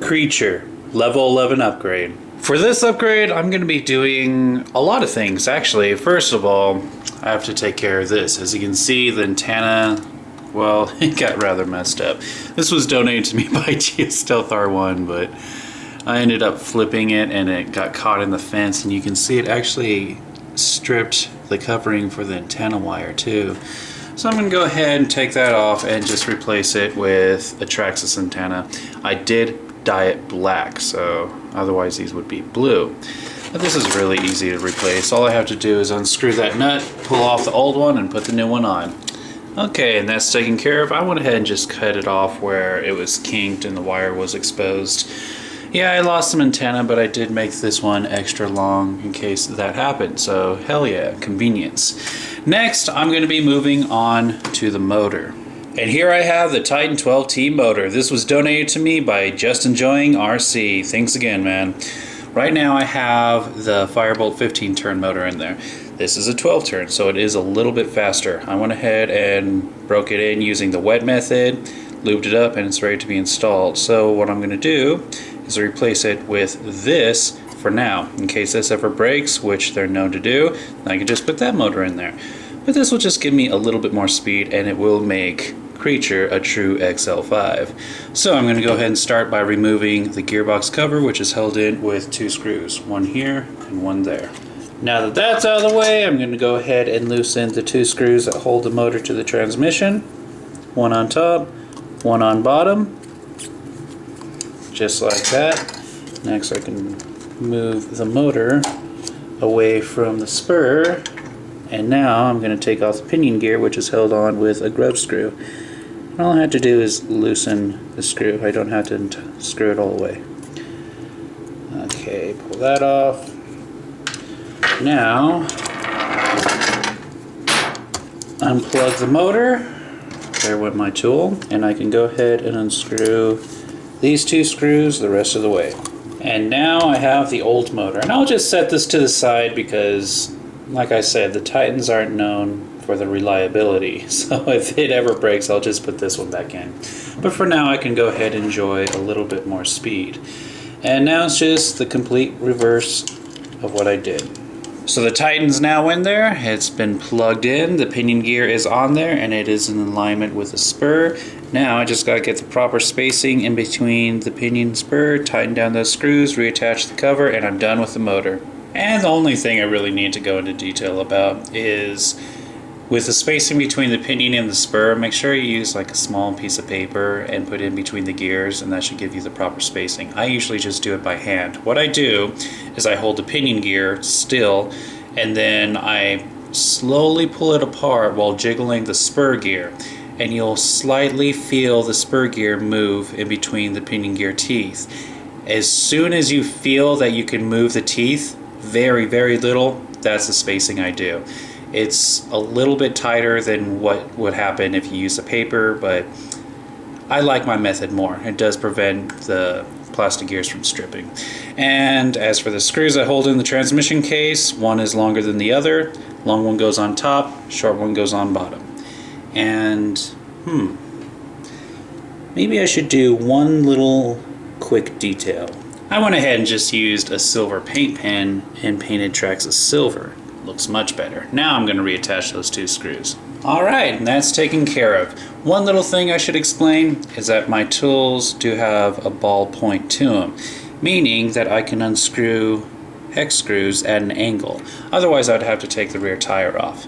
Creature, level 11 upgrade. For this upgrade, I'm going to be doing a lot of things, actually. First of all, I have to take care of this. As you can see, the antenna, well, it got rather messed up. This was donated to me by Stealth R1, but I ended up flipping it and it got caught in the fence, and you can see it actually stripped the covering for the antenna wire too. So I'm going to go ahead and take that off and just replace it with a Traxxas antenna. I did dye it black, so otherwise these would be blue. But this is really easy to replace. All I have to do is unscrew that nut, pull off the old one, and put the new one on. Okay, and that's taken care of. I went ahead and just cut it off where it was kinked and the wire was exposed. Yeah, I lost some antenna, but I did make this one extra long in case that happened. So hell yeah, convenience. Next, I'm going to be moving on to the motor. And here I have the Titan 12T motor. This was donated to me by Just Enjoying RC. Thanks again, man. Right now I have the Firebolt 15 turn motor in there. This is a 12 turn, so it is a little bit faster. I went ahead and broke it in using the wet method, lubed it up, and it's ready to be installed. So what I'm going to do is replace it with this for now. In case this ever breaks, which they're known to do, I can just put that motor in there. But this will just give me a little bit more speed, and it will make Creature a true XL5. So I'm going to go ahead and start by removing the gearbox cover, which is held in with 2 screws, one here and one there. Now that that's out of the way, I'm going to go ahead and loosen the 2 screws that hold the motor to the transmission. One on top, one on bottom, just like that. Next I can move the motor away from the spur, and now I'm going to take off the pinion gear, which is held on with a grub screw. And all I have to do is loosen the screw. I don't have to screw it all the way. Okay, pull that off. Now unplug the motor. There went my tool, and I can go ahead and unscrew these 2 screws the rest of the way. And now I have the old motor, and I'll just set this to the side because, like I said, the Titans aren't known for the reliability, so if it ever breaks, I'll just put this one back in. But for now, I can go ahead and enjoy a little bit more speed. And now it's just the complete reverse of what I did. So the Titan's now in there, it's been plugged in, the pinion gear is on there, and it is in alignment with the spur. Now I just gotta get the proper spacing in between the pinion spur, tighten down those screws, reattach the cover, and I'm done with the motor. And the only thing I really need to go into detail about is with the spacing between the pinion and the spur, make sure you use like a small piece of paper and put in between the gears, and that should give you the proper spacing. I usually just do it by hand. What I do is I hold the pinion gear still, and then I slowly pull it apart while jiggling the spur gear, and you'll slightly feel the spur gear move in between the pinion gear teeth. As soon as you feel that you can move the teeth, very, very little, that's the spacing I do. It's a little bit tighter than what would happen if you use a paper, but I like my method more. It does prevent the plastic gears from stripping. And as for the screws I hold in the transmission case, one is longer than the other. Long one goes on top, short one goes on bottom. And maybe I should do one little quick detail. I went ahead and just used a silver paint pen and painted Traxxas silver. Looks much better. Now I'm going to reattach those 2 screws. Alright, and that's taken care of. One little thing I should explain is that my tools do have a ball point to them, meaning that I can unscrew hex screws at an angle. Otherwise I'd have to take the rear tire off.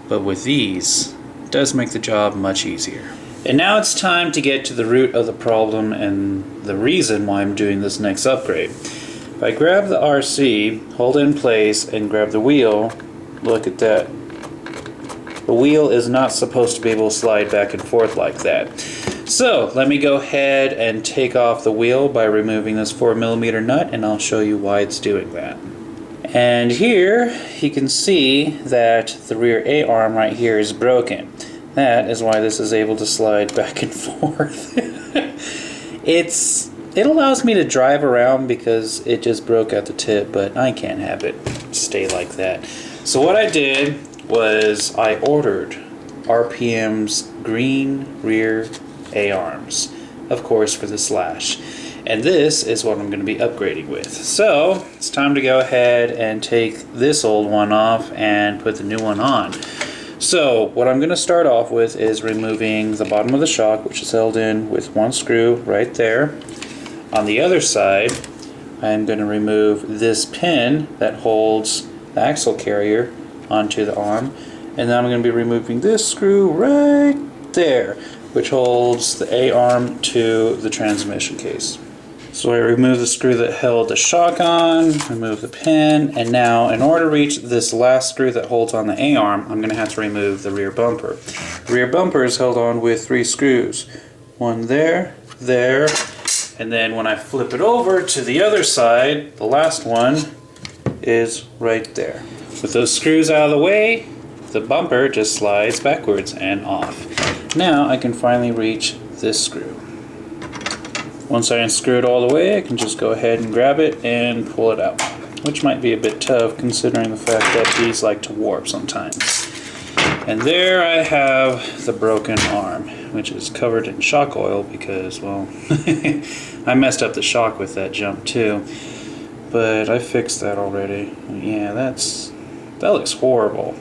But with these, it does make the job much easier. And now it's time to get to the root of the problem and the reason why I'm doing this next upgrade. If I grab the RC, hold it in place, and grab the wheel, look at that. The wheel is not supposed to be able to slide back and forth like that. So let me go ahead and take off the wheel by removing this 4mm nut, and I'll show you why it's doing that. And here you can see that the rear A-arm right here is broken. That is why this is able to slide back and forth. It allows me to drive around because it just broke at the tip, but I can't have it stay like that. So what I did was I ordered RPM's green rear A-arms, of course for the slash. And this is what I'm going to be upgrading with. So it's time to go ahead and take this old one off and put the new one on. So what I'm going to start off with is removing the bottom of the shock, which is held in with one screw right there. On the other side, I'm going to remove this pin that holds the axle carrier onto the arm. And then I'm going to be removing this screw right there, which holds the A-arm to the transmission case. So I remove the screw that held the shock on, remove the pin, and now in order to reach this last screw that holds on the A-arm, I'm going to have to remove the rear bumper. The rear bumper is held on with 3 screws. One there, there, and then when I flip it over to the other side, the last one is right there. With those screws out of the way, the bumper just slides backwards and off. Now I can finally reach this screw. Once I unscrew it all the way, I can just go ahead and grab it and pull it out, which might be a bit tough considering the fact that these like to warp sometimes. And there I have the broken arm, which is covered in shock oil because, well, I messed up the shock with that jump too. But I fixed that already. Yeah, that looks horrible.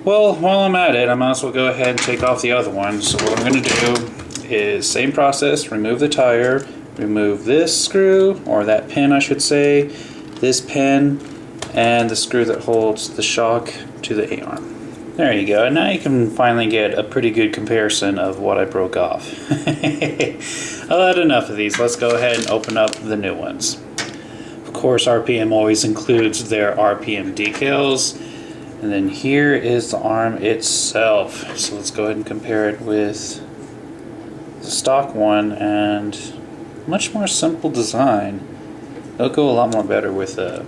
Well, while I'm at it, I might as well go ahead and take off the other one. So what I'm going to do is same process, remove the tire, remove this screw, or that pin I should say, this pin, and the screw that holds the shock to the A-arm. There you go. Now you can finally get a pretty good comparison of what I broke off. I'll add enough of these. Let's go ahead and open up the new ones. Of course, RPM always includes their RPM decals. And then here is the arm itself. So let's go ahead and compare it with the stock one, and much more simple design. It'll go a lot more better with a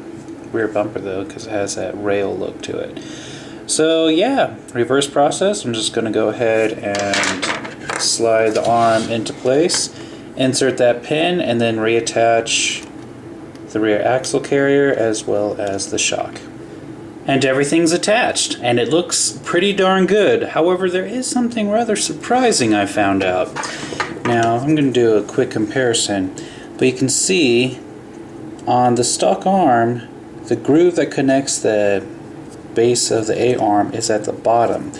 rear bumper though, because it has that rail look to it. So yeah, reverse process. I'm just going to go ahead and slide the arm into place, insert that pin, and then reattach the rear axle carrier as well as the shock. And everything's attached, and it looks pretty darn good. However, there is something rather surprising I found out. Now, I'm going to do a quick comparison, but you can see on the stock arm, the groove that connects the base of the A-arm is at the bottom.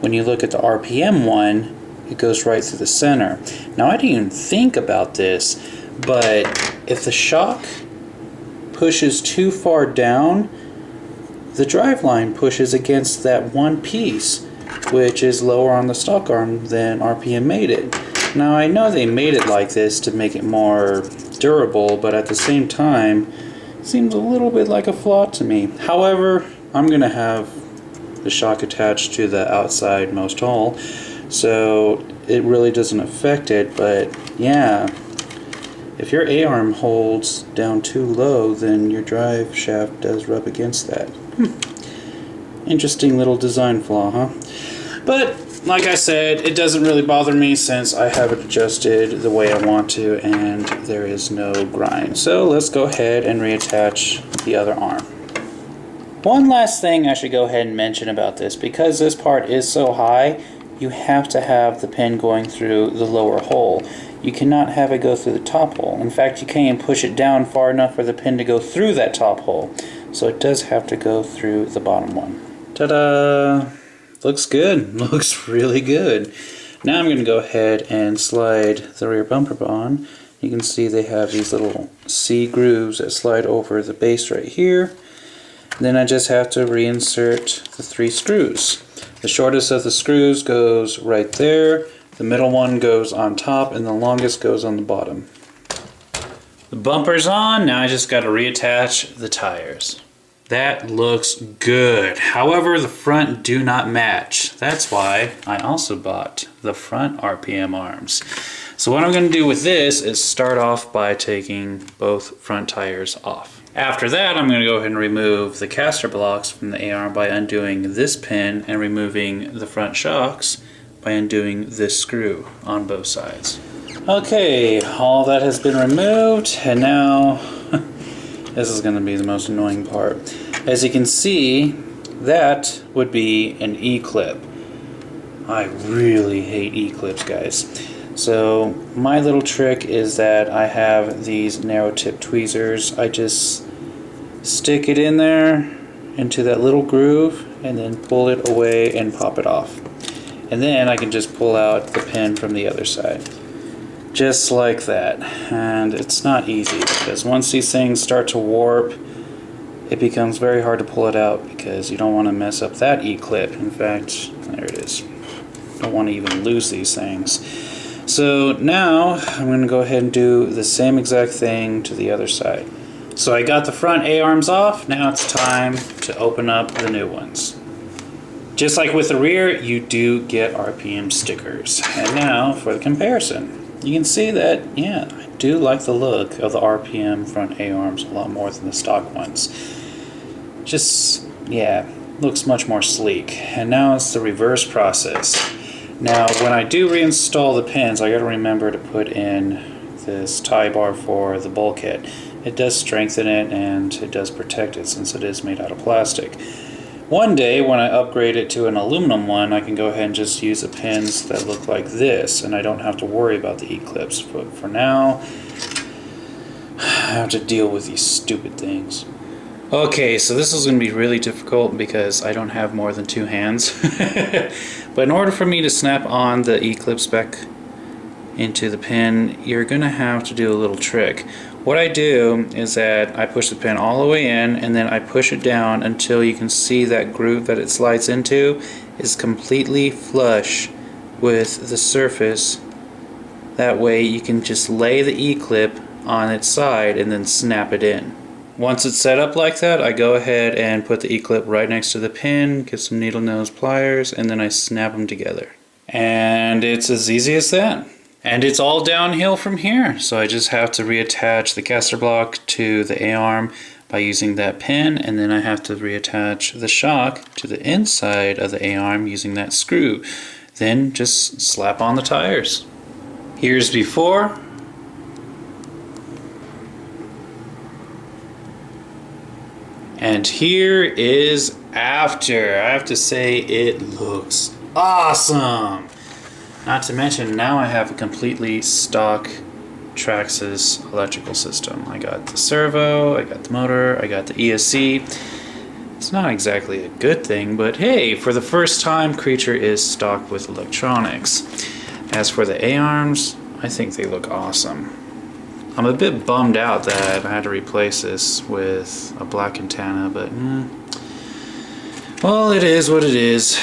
When you look at the RPM one, it goes right through the center. Now, I didn't even think about this, but if the shock pushes too far down, the driveline pushes against that one piece, which is lower on the stock arm than RPM made it. Now I know they made it like this to make it more durable, but at the same time, it seems a little bit like a flaw to me. However, I'm going to have the shock attached to the outside most hole, so it really doesn't affect it, but yeah. If your A-arm holds down too low, then your drive shaft does rub against that. Interesting little design flaw, huh? But, like I said, it doesn't really bother me since I have it adjusted the way I want to and there is no grind. So let's go ahead and reattach the other arm. One last thing I should go ahead and mention about this. Because this part is so high, you have to have the pin going through the lower hole. You cannot have it go through the top hole. In fact, you can't even push it down far enough for the pin to go through that top hole. So it does have to go through the bottom one. Ta-da! Looks good. Looks really good. Now I'm going to go ahead and slide the rear bumper on. You can see they have these little C grooves that slide over the base right here. Then I just have to reinsert the 3 screws. The shortest of the screws goes right there. The middle one goes on top, and the longest goes on the bottom. The bumper's on, now I just got to reattach the tires. That looks good. However, the front do not match. That's why I also bought the front RPM arms. So what I'm going to do with this is start off by taking both front tires off. After that, I'm going to go ahead and remove the caster blocks from the A-arm by undoing this pin and removing the front shocks by undoing this screw on both sides. Okay, all that has been removed, and now this is going to be the most annoying part. As you can see, that would be an E-clip. I really hate E-clips, guys. So my little trick is that I have these narrow tip tweezers. I just stick it in there into that little groove and then pull it away and pop it off. And then I can just pull out the pin from the other side. Just like that. And it's not easy because once these things start to warp, it becomes very hard to pull it out because you don't want to mess up that E-clip. In fact, there it is. Don't want to even lose these things. So now I'm going to go ahead and do the same exact thing to the other side. So I got the front A-arms off, now it's time to open up the new ones. Just like with the rear, you do get RPM stickers. And now for the comparison. You can see that, yeah, I do like the look of the RPM front A-arms a lot more than the stock ones. Just, yeah, looks much more sleek. And now it's the reverse process. Now when I do reinstall the pins, I gotta remember to put in this tie bar for the bulkhead. It does strengthen it and it does protect it since it is made out of plastic. One day when I upgrade it to an aluminum one, I can go ahead and just use the pins that look like this and I don't have to worry about the E-clips. But for now, I have to deal with these stupid things. Okay, so this is going to be really difficult because I don't have more than two hands. But in order for me to snap on the E-clips back into the pin, you're going to have to do a little trick. What I do is that I push the pin all the way in and then I push it down until you can see that groove that it slides into is completely flush with the surface. That way you can just lay the E-clip on its side and then snap it in. Once it's set up like that, I go ahead and put the E-clip right next to the pin, get some needle nose pliers, and then I snap them together. And it's as easy as that. And it's all downhill from here. So I just have to reattach the caster block to the A-arm by using that pin, and then I have to reattach the shock to the inside of the A-arm using that screw. Then just slap on the tires. Here's before. And here is after. I have to say it looks awesome. Not to mention now I have a completely stock Traxxas electrical system. I got the servo, I got the motor, I got the ESC. It's not exactly a good thing, but hey, for the first time Creature is stocked with electronics. As for the A-arms, I think they look awesome. I'm a bit bummed out that I had to replace this with a black antenna, but well, it is what it is.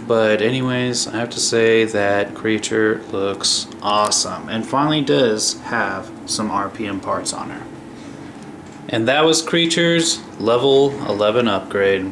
But anyways, I have to say that Creature looks awesome and finally does have some RPM parts on her. And that was Creature's level 11 upgrade.